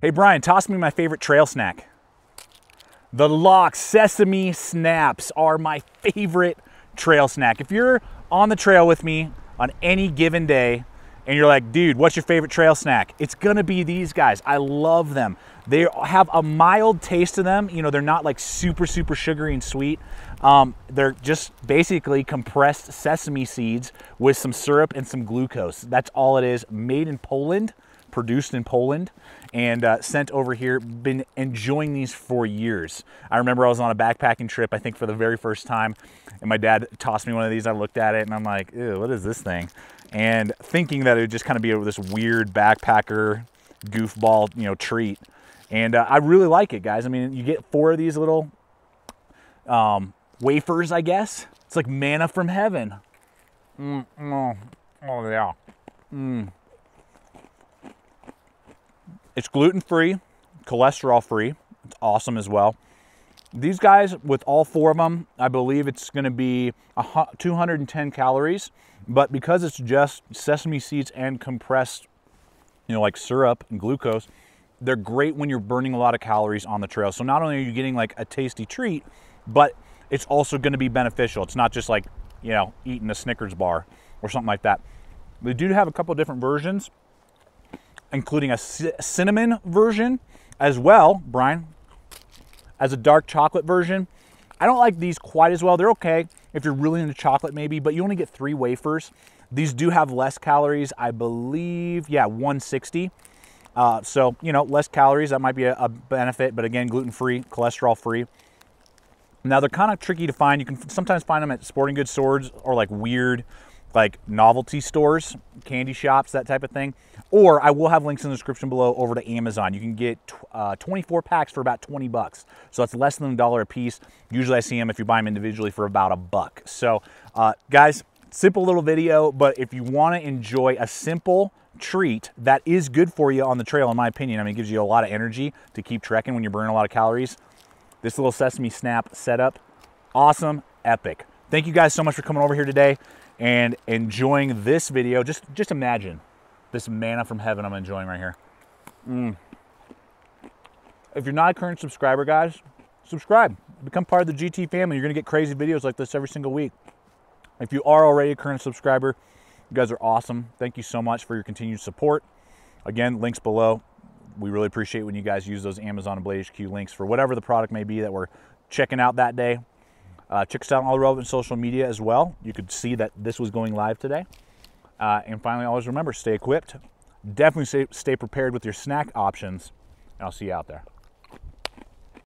Hey Brian, toss me my favorite trail snack. The Lox Sesame Snaps are my favorite trail snack. If you're on the trail with me on any given day and you're like, dude, what's your favorite trail snack? It's gonna be these guys. I love them. They have a mild taste to them. You know, they're not like super sugary and sweet. They're just basically compressed sesame seeds with some syrup and some glucose. That's all it is. Made in Poland, produced in Poland, and sent over here. Been enjoying these for years. I remember I was on a backpacking trip, I think for the very first time, and my dad tossed me one of these. I looked at it and I'm like, ew, what is this thing? And thinking that it would just kind of be this weird backpacker goofball, you know, treat. And I really like it, guys. I mean, you get 4 of these little wafers, I guess. It's like manna from heaven. Oh yeah. It's gluten-free, cholesterol-free. It's awesome as well. These guys, with all 4 of them, I believe it's going to be 210 calories. But because it's just sesame seeds and compressed, you know, like syrup and glucose, they're great when you're burning a lot of calories on the trail. So not only are you getting like a tasty treat, but it's also going to be beneficial. It's not just like, you know, eating a Snickers bar or something like that. They do have a couple different versions, including a cinnamon version as well, Brian, as a dark chocolate version. I don't like these quite as well. They're okay if you're really into chocolate maybe, but you only get 3 wafers. These do have less calories, I believe, yeah, 160. So, you know, less calories, that might be a benefit, but again, gluten-free, cholesterol-free. Now, they're kind of tricky to find. You can sometimes find them at sporting goods stores or like weird, like novelty stores, candy shops, that type of thing. Or I will have links in the description below over to Amazon. You can get 24 packs for about 20 bucks. So that's less than $1 a piece. Usually I see them if you buy them individually for about $1. So guys, simple little video, but if you want to enjoy a simple treat that is good for you on the trail, in my opinion, I mean, it gives you a lot of energy to keep trekking when you're burning a lot of calories. This little sesame snap setup, awesome, epic. Thank you guys so much for coming over here today and enjoying this video. Just imagine this manna from heaven I'm enjoying right here. If you're not a current subscriber, guys, subscribe. Become part of the GT family. You're gonna get crazy videos like this every single week. If you are already a current subscriber, you guys are awesome. Thank you so much for your continued support. Again, links below. We really appreciate when you guys use those Amazon and Blade HQ links for whatever the product may be that we're checking out that day. Check us out on all the relevant social media as well. You could see that this was going live today. And finally, always remember, stay equipped. Definitely stay prepared with your snack options. And I'll see you out there.